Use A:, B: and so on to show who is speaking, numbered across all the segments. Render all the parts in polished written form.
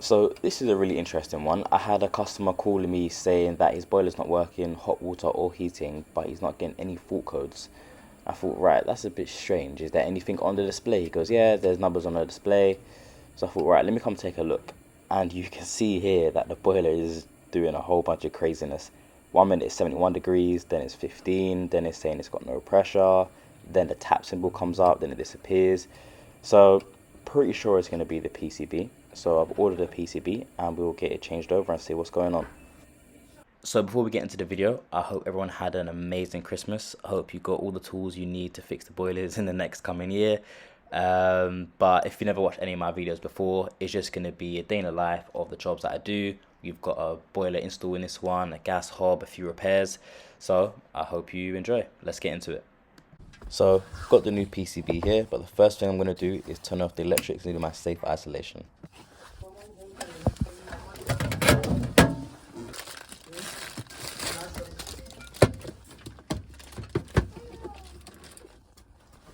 A: So this is a really interesting one. I had a customer calling me saying that his boiler's not working, hot water or heating, but he's not getting any fault codes. I thought, right, that's a bit strange. Is there anything on the display? He goes, yeah, there's numbers on the display. So I thought, right, let me come take a look. And you can see here that the boiler is doing a whole bunch of craziness. 1 minute it's 71 degrees, then it's 15, then it's saying it's got no pressure, then the tap symbol comes up, then it disappears. So pretty sure it's going to be the PCB. So I've ordered a PCB and we'll get it changed over and see what's going on. So before we get into the video, I hope everyone had an amazing Christmas. I hope you got all the tools you need to fix the boilers in the next coming year. But if you never watched any of my videos before, it's just going to be a day in the life of the jobs that I do. We've got a boiler install in this one, a gas hob, a few repairs. So I hope you enjoy. Let's get into it. So I've got the new PCB here, but the first thing I'm going to do is turn off the electrics and do my safe isolation.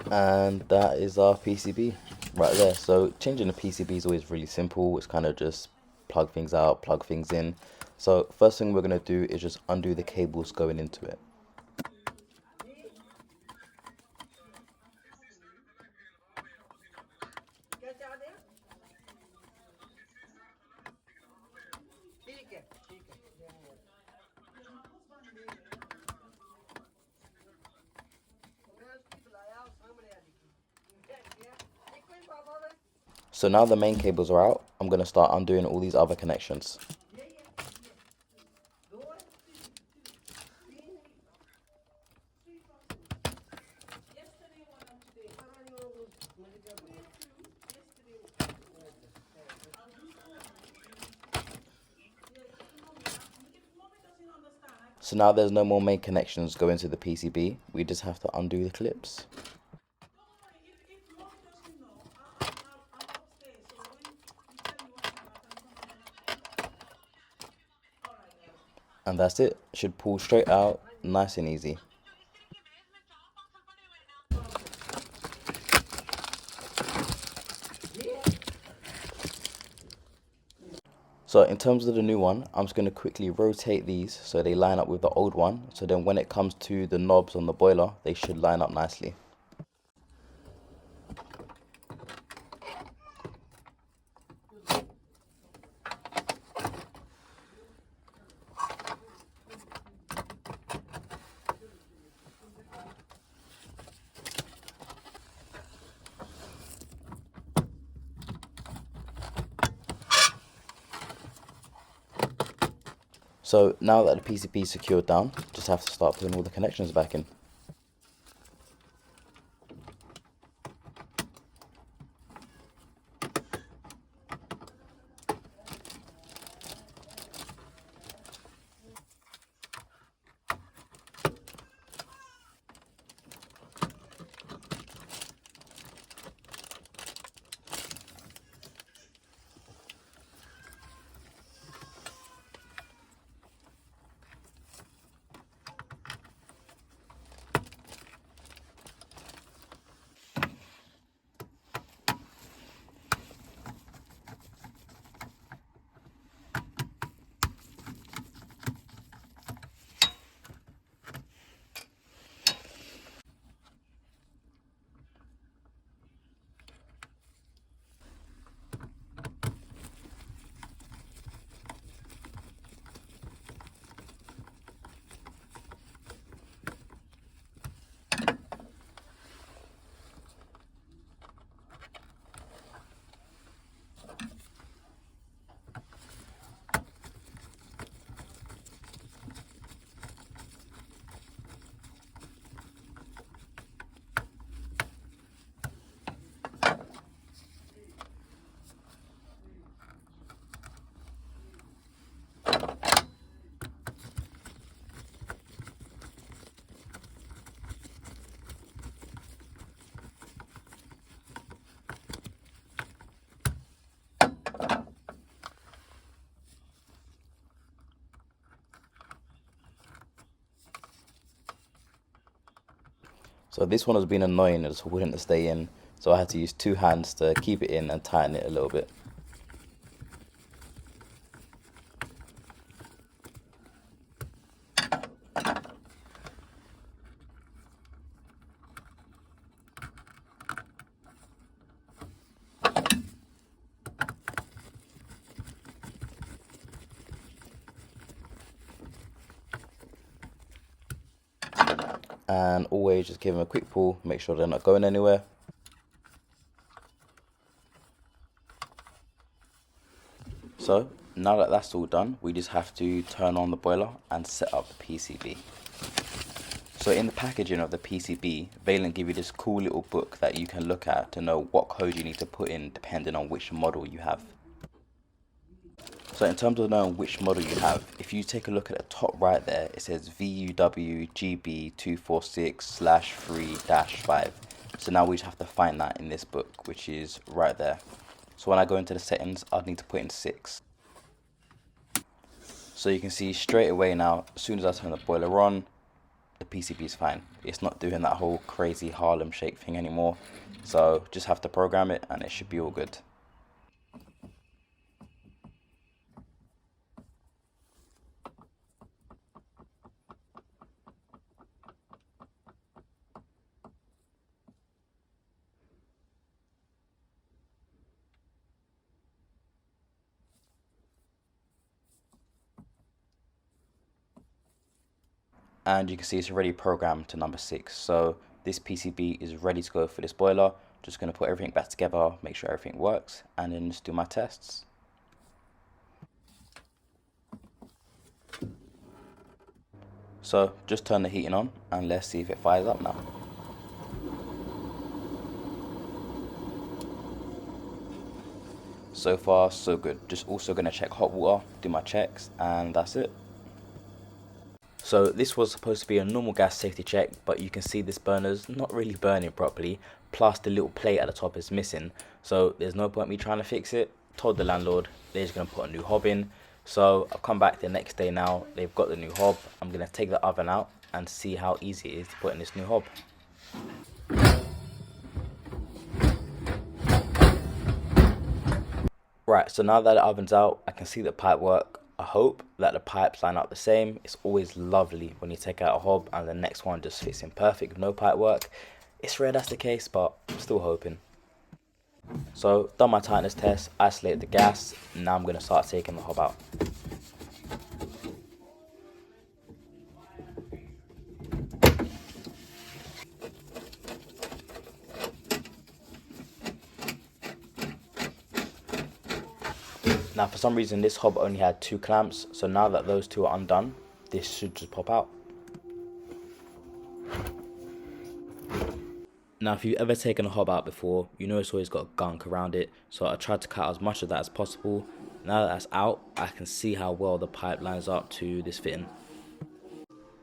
A: And that is our PCB right there. So changing the PCB is always really simple. It's kind of just plug things out, plug things in. So first thing we're going to do is just undo the cables going into it. So now the main cables are out, I'm going to start undoing all these other connections. So now there's no more main connections going to the PCB, we just have to undo the clips. And that's it, should pull straight out, nice and easy. So in terms of the new one, I'm just going to quickly rotate these so they line up with the old one. So then when it comes to the knobs on the boiler, they should line up nicely. So now that the PCB is secured down, just have to start putting all the connections back in. So this one has been annoying, it just wouldn't stay in. So I had to use two hands to keep it in and tighten it a little bit. And always just give them a quick pull, make sure they're not going anywhere. So now that that's all done, we just have to turn on the boiler and set up the PCB. So in the packaging of the PCB, Vaillant give you this cool little book that you can look at to know what code you need to put in depending on which model you have. So in terms of knowing which model you have, if you take a look at the top right there, it says VUW GB246/3-5. So now we just have to find that in this book, which is right there. So when I go into the settings, I'd need to put in 6. So you can see straight away now, as soon as I turn the boiler on, the PCB is fine. It's not doing that whole crazy Harlem shake thing anymore. So just have to program it and it should be all good. And you can see it's already programmed to number 6. So this PCB is ready to go for this boiler. Just going to put everything back together, make sure everything works, and then just do my tests. So just turn the heating on and let's see if it fires up now. So far so good. Just also going to check hot water, do my checks, and that's it. So this was supposed to be a normal gas safety check, but you can see this burner's not really burning properly, plus the little plate at the top is missing. So there's no point me trying to fix it. Told the landlord they're just going to put a new hob in. So I've come back the next day now, they've got the new hob. I'm going to take the oven out and see how easy it is to put in this new hob. Right, so now that the oven's out, I can see the pipe work. I hope that the pipes line up the same. It's always lovely when you take out a hob and the next one just fits in perfect with no pipe work. It's rare that's the case, but I'm still hoping. So done my tightness test, isolated the gas. Now I'm going to start taking the hob out. Now for some reason this hob only had 2 clamps, so now that those 2 are undone, this should just pop out. Now if you've ever taken a hob out before, you know it's always got gunk around it, so I tried to cut as much of that as possible. Now that that's out, I can see how well the pipe lines up to this fitting.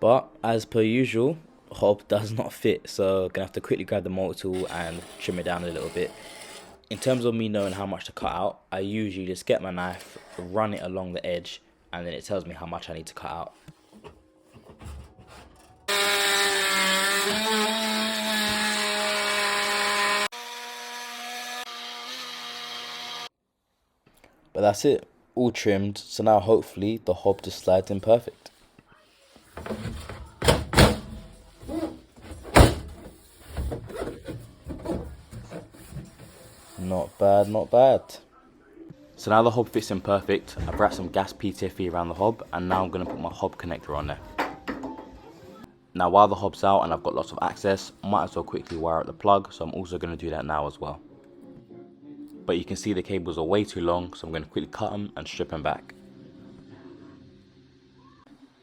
A: But as per usual, hob does not fit, so I'm gonna have to quickly grab the multi-tool and trim it down a little bit. In terms of me knowing how much to cut out, I usually just get my knife, run it along the edge, and then it tells me how much I need to cut out. But that's it, all trimmed, so now hopefully the hob just slides in perfect. Not bad, not bad. So now the hob fits in perfect. I've wrapped some gas PTFE around the hob, and now I'm going to put my hob connector on there. Now while the hob's out and I've got lots of access, I might as well quickly wire up the plug, so I'm also going to do that now as well. But you can see the cables are way too long, so I'm going to quickly cut them and strip them back.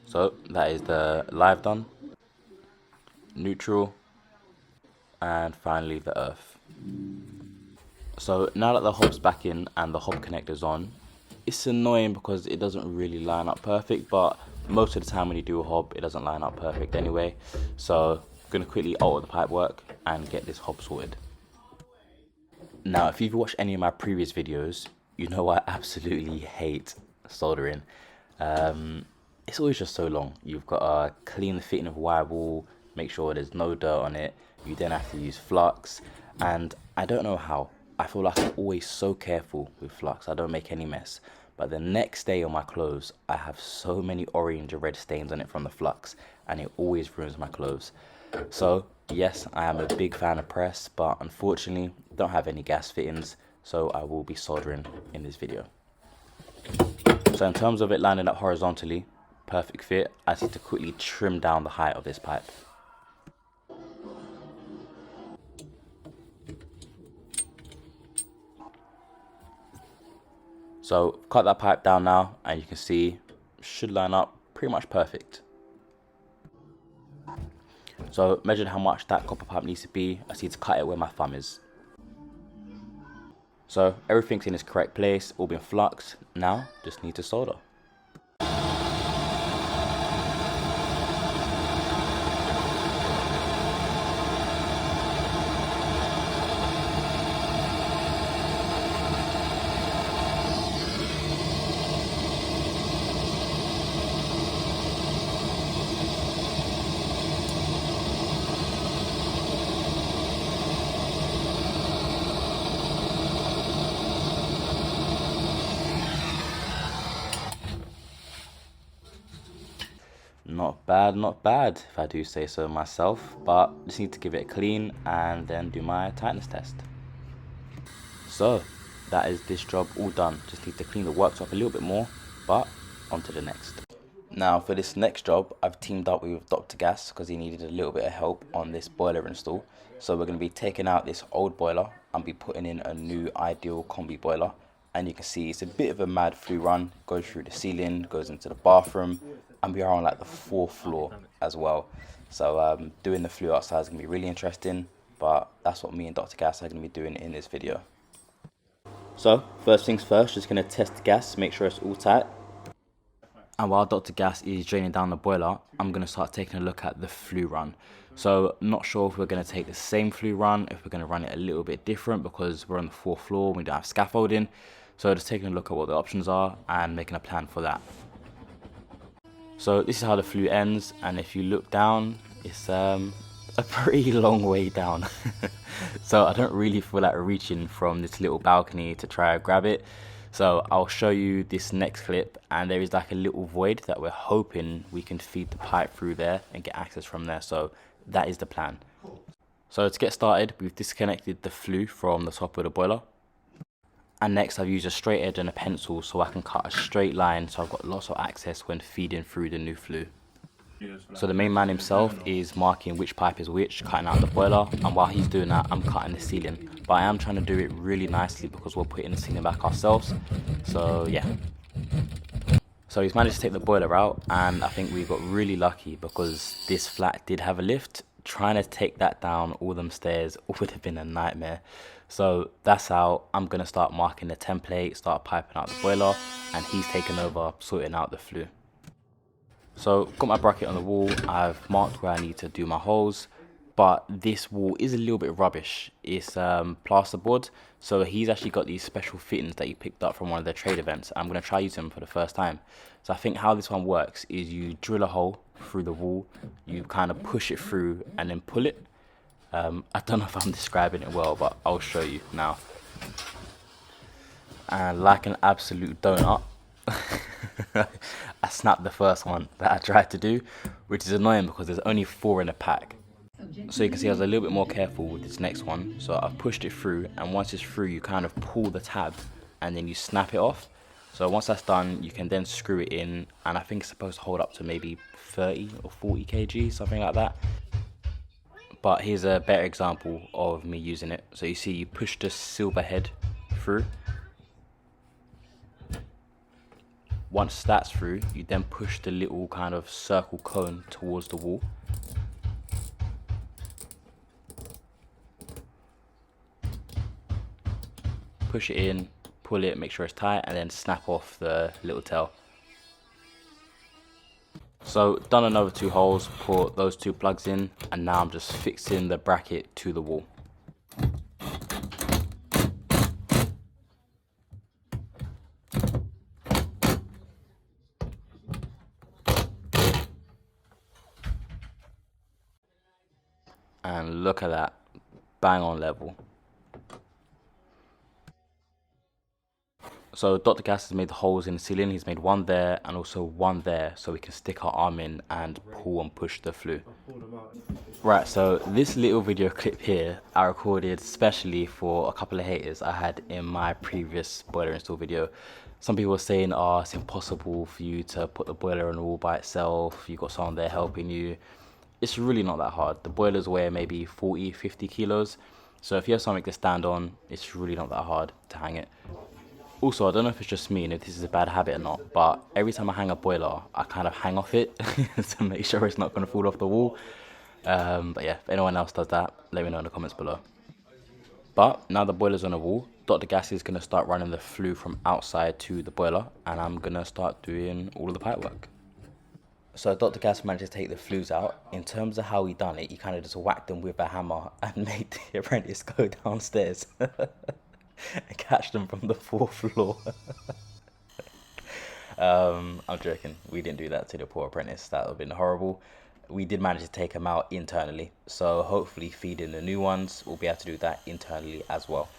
A: So that is the live done, neutral, and finally the earth. So now that the hob's back in and the hob connector's on, it's annoying because it doesn't really line up perfect, but most of the time when you do a hob, it doesn't line up perfect anyway. So I'm going to quickly alter the pipe work and get this hob sorted. Now if you've watched any of my previous videos, you know I absolutely hate soldering. It's always just so long. You've got to clean the fitting of wire wool, make sure there's no dirt on it. You then have to use flux, and I don't know how. I feel like I'm always so careful with flux. I don't make any mess. But the next day on my clothes, I have so many orange or red stains on it from the flux, and it always ruins my clothes. So yes, I am a big fan of press, but unfortunately don't have any gas fittings, so I will be soldering in this video. So in terms of it lining up horizontally, perfect fit. I just need to quickly trim down the height of this pipe. So cut that pipe down now, and you can see should line up pretty much perfect. So measured how much that copper pipe needs to be. I just need to cut it where my thumb is. So everything's in its correct place, all been fluxed. Now just need to solder. Not bad, if I do say so myself, but just need to give it a clean and then do my tightness test. So that is this job all done. Just need to clean the worktop a little bit more, but on to the next. Now for this next job, I've teamed up with Dr. Gas because he needed a little bit of help on this boiler install. So we're going to be taking out this old boiler and be putting in a new ideal combi boiler. And you can see it's a bit of a mad flue run, goes through the ceiling, goes into the bathroom, and we are on like the 4th floor as well. So doing the flue outside is going to be really interesting, but that's what me and Dr. Gas are going to be doing in this video. So first things first, just going to test the gas, make sure it's all tight. And while Dr. Gas is draining down the boiler, I'm going to start taking a look at the flue run. So not sure if we're going to take the same flue run, if we're going to run it a little bit different because we're on the 4th floor, we don't have scaffolding. So just taking a look at what the options are and making a plan for that. So this is how the flue ends, and if you look down, it's a pretty long way down. So I don't really feel like reaching from this little balcony to try and grab it. So I'll show you this next clip, and there is like a little void that we're hoping we can feed the pipe through there and get access from there. So that is the plan. So to get started, we've disconnected the flue from the top of the boiler. And next I've used a straight edge and a pencil so I can cut a straight line so I've got lots of access when feeding through the new flue. So the main man himself is marking which pipe is which, cutting out the boiler, and while he's doing that I'm cutting the ceiling. But I am trying to do it really nicely because we're putting the ceiling back ourselves. So yeah. So he's managed to take the boiler out, and I think we got really lucky because this flat did have a lift. Trying to take that down all them stairs would have been a nightmare. So that's how I'm going to start marking the template, start piping out the boiler, and he's taken over sorting out the flue. So got my bracket on the wall, I've marked where I need to do my holes, but this wall is a little bit rubbish. It's plasterboard, so he's actually got these special fittings that he picked up from one of their trade events. I'm going to try using them for the first time. So I think how this one works is you drill a hole through the wall, you kind of push it through and then pull it. I don't know if I'm describing it well, but I'll show you now. And like an absolute donut, I snapped the first one that I tried to do, which is annoying because there's only 4 in a pack. So you can see I was a little bit more careful with this next one. So I've pushed it through, and once it's through, you kind of pull the tab and then you snap it off. So once that's done, you can then screw it in, and I think it's supposed to hold up to maybe 30 or 40 kg, something like that. But here's a better example of me using it. So you see you push the silver head through. Once that's through, you then push the little kind of circle cone towards the wall. Push it in, pull it, make sure it's tight, and then snap off the little tail. So done another 2 holes, put those 2 plugs in, and now I'm just fixing the bracket to the wall. And look at that, bang on level. So Dr. Gas has made the holes in the ceiling. He's made 1 there and also 1 there so we can stick our arm in and pull and push the flue. Right, so this little video clip here I recorded specially for a couple of haters I had in my previous boiler install video. Some people were saying, oh, it's impossible for you to put the boiler on the wall by itself, you've got someone there helping you. It's really not that hard. The boilers weigh maybe 40, 50 kilos. So if you have something to stand on, it's really not that hard to hang it. Also, I don't know if it's just me and if this is a bad habit or not, but every time I hang a boiler, I kind of hang off it to make sure it's not going to fall off the wall. But yeah, if anyone else does that, let me know in the comments below. But now the boiler's on the wall, Dr. Gas is going to start running the flue from outside to the boiler, and I'm going to start doing all of the pipe work. So Dr. Gas managed to take the flues out. In terms of how he done it, he kind of just whacked them with a hammer and made the apprentice go downstairs and catch them from the 4th floor. I'm joking. We didn't do that to the poor apprentice. That would have been horrible. We did manage to take them out internally. So hopefully feeding the new ones, we'll be able to do that internally as well.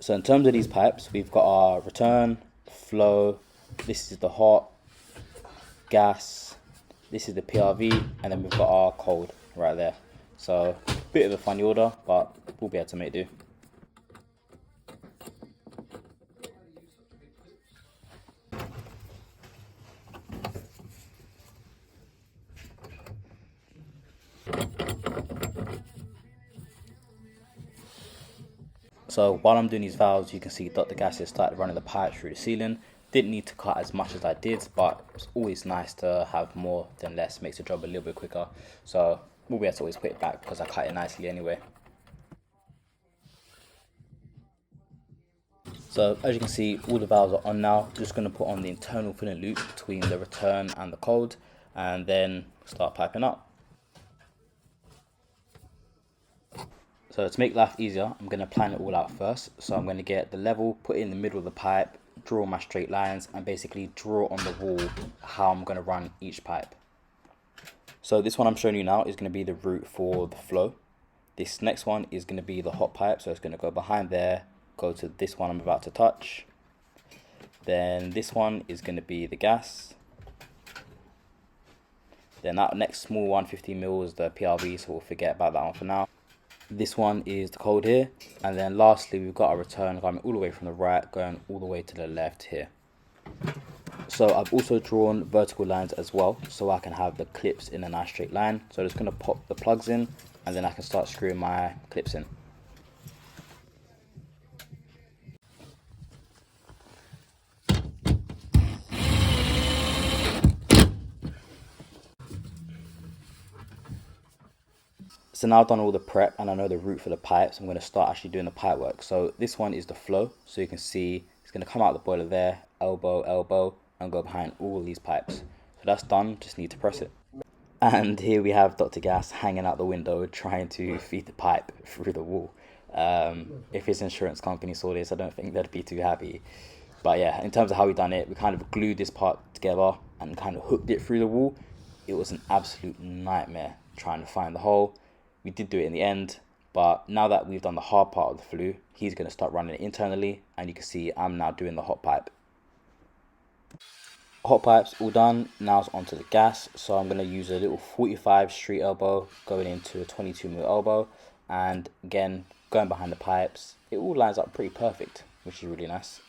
A: So in terms of these pipes, we've got our return, flow, this is the hot, gas, this is the PRV, and then we've got our cold right there. So a bit of a funny order, but we'll be able to make do. So while I'm doing these valves, you can see Dr. Gas has started running the pipe through the ceiling. Didn't need to cut as much as I did, but it's always nice to have more than less. Makes the job a little bit quicker. So we'll be able to always put it back because I cut it nicely anyway. So as you can see, all the valves are on now. Just going to put on the internal filling loop between the return and the cold, and then start piping up. So to make life easier, I'm going to plan it all out first. So I'm going to get the level, put it in the middle of the pipe, draw my straight lines, and basically draw on the wall how I'm going to run each pipe. So this one I'm showing you now is going to be the route for the flow. This next one is going to be the hot pipe, so it's going to go behind there, go to this one I'm about to touch. Then this one is going to be the gas. Then that next small one, 15 mil, is the PRV, so we'll forget about that one for now. This one is the cold here, and then lastly we've got our return coming all the way from the right, going all the way to the left here. So I've also drawn vertical lines as well, so I can have the clips in a nice straight line. So I'm just going to pop the plugs in, and then I can start screwing my clips in. So now I've done all the prep and I know the route for the pipes, I'm going to start actually doing the pipe work. So this one is the flow, so you can see it's going to come out the boiler there, elbow, elbow, and go behind all these pipes. So that's done, just need to press it. And here we have Dr. Gas hanging out the window trying to feed the pipe through the wall. If his insurance company saw this, I don't think they'd be too happy. But yeah, in terms of how we done it, we kind of glued this part together and kind of hooked it through the wall. It was an absolute nightmare trying to find the hole. We did do it in the end, but now that we've done the hard part of the flue, he's going to start running it internally, and you can see I'm now doing the hot pipe. Hot pipe's all done, now it's onto the gas, so I'm going to use a little 45 street elbow going into a 22mm elbow, and again, going behind the pipes. It all lines up pretty perfect, which is really nice.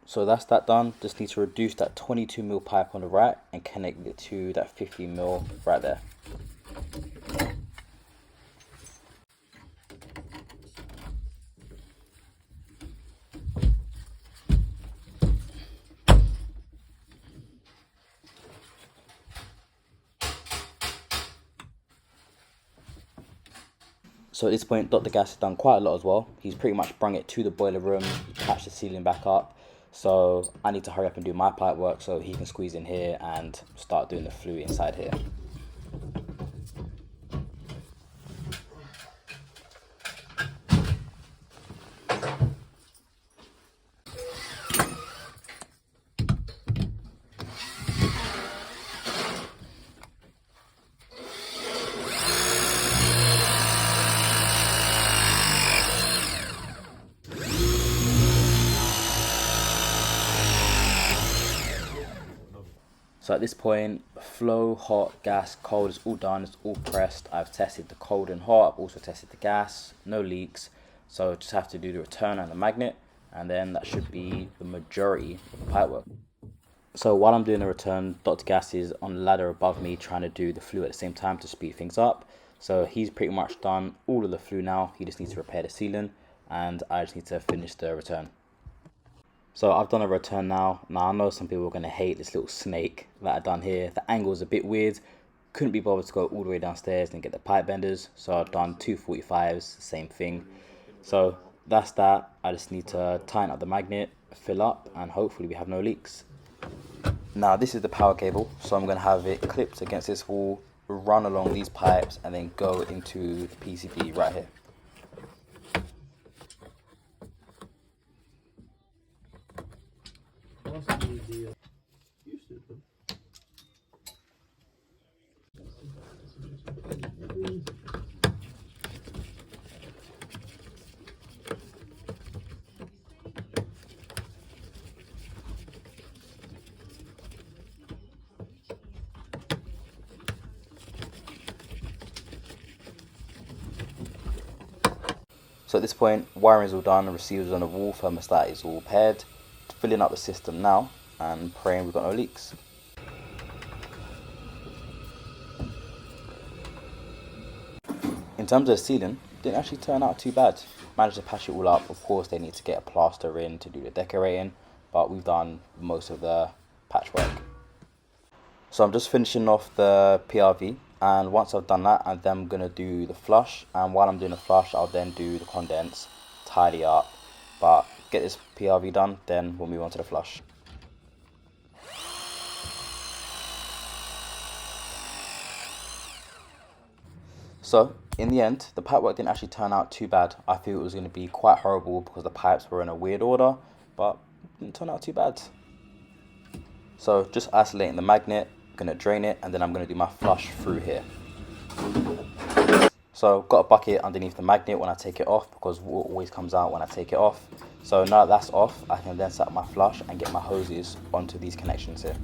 A: So that's that done. Just need to reduce that 22mm pipe on the right and connect it to that 50mm right there. So at this point, Dr. Gas has done quite a lot as well. He's pretty much brung it to the boiler room, patched the ceiling back up. So I need to hurry up and do my pipe work so he can squeeze in here and start doing the flue inside here. So at this point, flow, hot, gas, cold is all done, it's all pressed. I've tested the cold and hot, I've also tested the gas, no leaks. So just have to do the return and the magnet, and then that should be the majority of the pipe work. So while I'm doing the return, Dr. Gas is on the ladder above me trying to do the flue at the same time to speed things up. So he's pretty much done all of the flue now, he just needs to repair the sealant, and I just need to finish the return. So I've done a return now. Now I know some people are going to hate this little snake that I've done here. The angle is a bit weird. Couldn't be bothered to go all the way downstairs and get the pipe benders. So I've done 245s, same thing. So that's that. I just need to tighten up the magnet, fill up, and hopefully we have no leaks. Now this is the power cable. So I'm going to have it clipped against this wall, run along these pipes, and then go into the PCB right here. So at this point, wiring is all done, the receiver's on the wall, thermostat is all paired. Filling up the system now and praying we've got no leaks. In terms of the ceiling, didn't actually turn out too bad. Managed to patch it all up. Of course they need to get a plaster in to do the decorating, but we've done most of the patchwork. So I'm just finishing off the PRV, and once I've done that, I'm then going to do the flush, and while I'm doing the flush I'll then do the condense, tidy up, but get this PRV done, then we'll move on to the flush. So in the end, the pipe work didn't actually turn out too bad. I thought it was going to be quite horrible because the pipes were in a weird order, but it didn't turn out too bad. So just isolating the magnet, gonna drain it, and then I'm gonna do my flush through here. So I've got a bucket underneath the magnet when I take it off, because water always comes out when I take it off. So now that that's off, I can then set up my flush and get my hoses onto these connections here.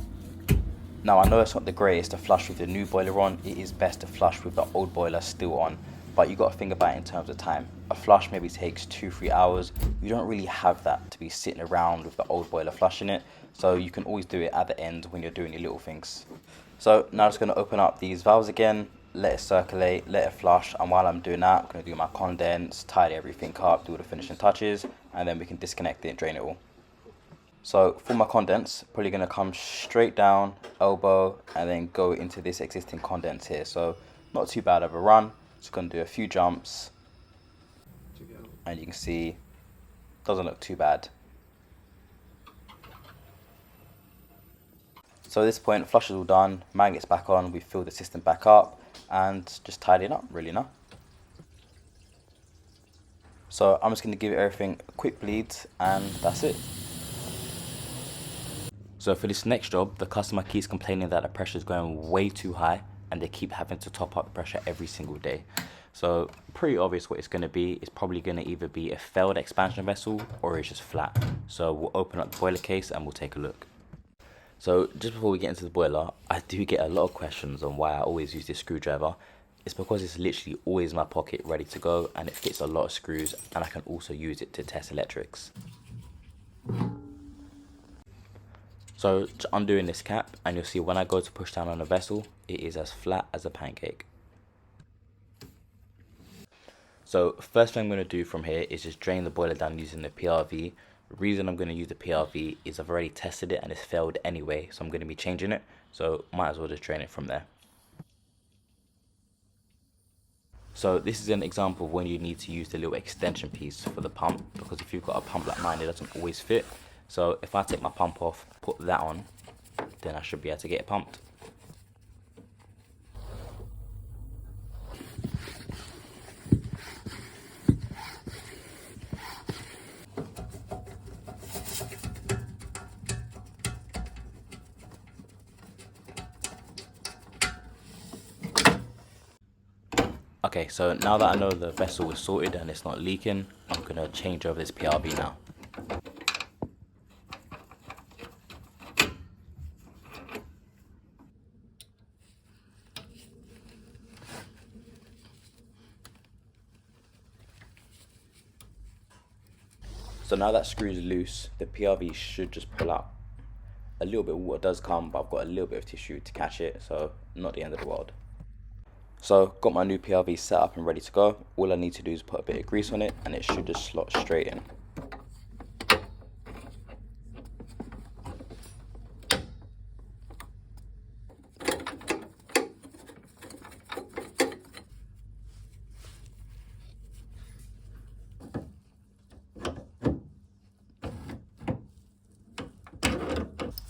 A: Now I know it's not the greatest to flush with the new boiler on, it is best to flush with the old boiler still on, but you got to think about it in terms of time. A flush maybe takes 2-3 hours. You don't really have that to be sitting around with the old boiler flushing it, so you can always do it at the end when you're doing your little things. So now I'm just going to open up these valves again, let it circulate, let it flush, and while I'm doing that I'm going to do my condense, tidy everything up, do all the finishing touches, and then we can disconnect it and drain it all. So for my condense, probably going to come straight down, elbow, and then go into this existing condense here. So not too bad of a run. Just going to do a few jumps, and you can see doesn't look too bad. So at this point, flush is all done, magnet's back on, we fill the system back up, and just tidy it up really now. So I'm just going to give everything a quick bleed, and that's it. So for this next job, the customer keeps complaining that the pressure is going way too high, and they keep having to top up the pressure every single day. So pretty obvious what it's going to be. It's probably going to either be a failed expansion vessel or it's just flat. So we'll open up the boiler case and we'll take a look. So just before we get into the boiler, I do get a lot of questions on why I always use this screwdriver. It's because it's literally always in my pocket ready to go, and it fits a lot of screws, and I can also use it to test electrics. So just undoing this cap, and you'll see when I go to push down on a vessel, it is as flat as a pancake. So first thing I'm going to do from here is just drain the boiler down using the PRV. The reason I'm going to use the PRV is I've already tested it and it's failed anyway, so I'm going to be changing it, so might as well just drain it from there. So this is an example of when you need to use the little extension piece for the pump, because if you've got a pump like mine, it doesn't always fit. So if I take my pump off, put that on, then I should be able to get it pumped. Okay, so now that I know the vessel is sorted and it's not leaking, I'm going to change over this PRV now. So now that screw is loose, the PRV should just pull out. A little bit of water does come, but I've got a little bit of tissue to catch it, so not the end of the world. So got my new PRV set up and ready to go. All I need to do is put a bit of grease on it and it should just slot straight in.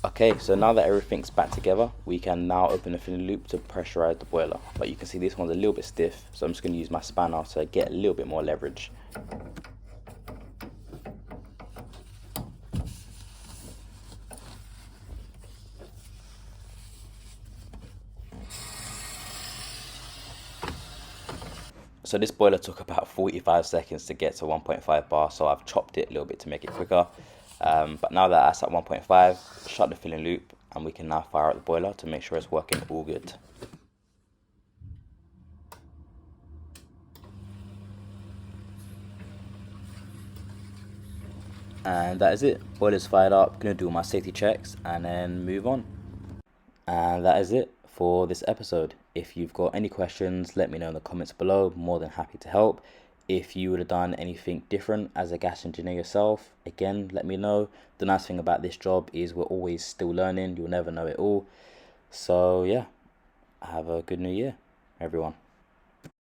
A: Okay, so now that everything's back together, we can now open the filling loop to pressurize the boiler. But you can see this one's a little bit stiff, so I'm just going to use my spanner to get a little bit more leverage. So this boiler took about 45 seconds to get to 1.5 bar, so I've chopped it a little bit to make it quicker. But now that that's at 1.5, shut the filling loop and we can now fire out the boiler to make sure it's working all good. And that is it. Boiler's fired up, gonna do my safety checks and then move on. And that is it for this episode. If you've got any questions, let me know in the comments below. More than happy to help. If you would have done anything different as a gas engineer yourself, again, let me know. The nice thing about this job is we're always still learning. You'll never know it all. So yeah, have a good new year, everyone.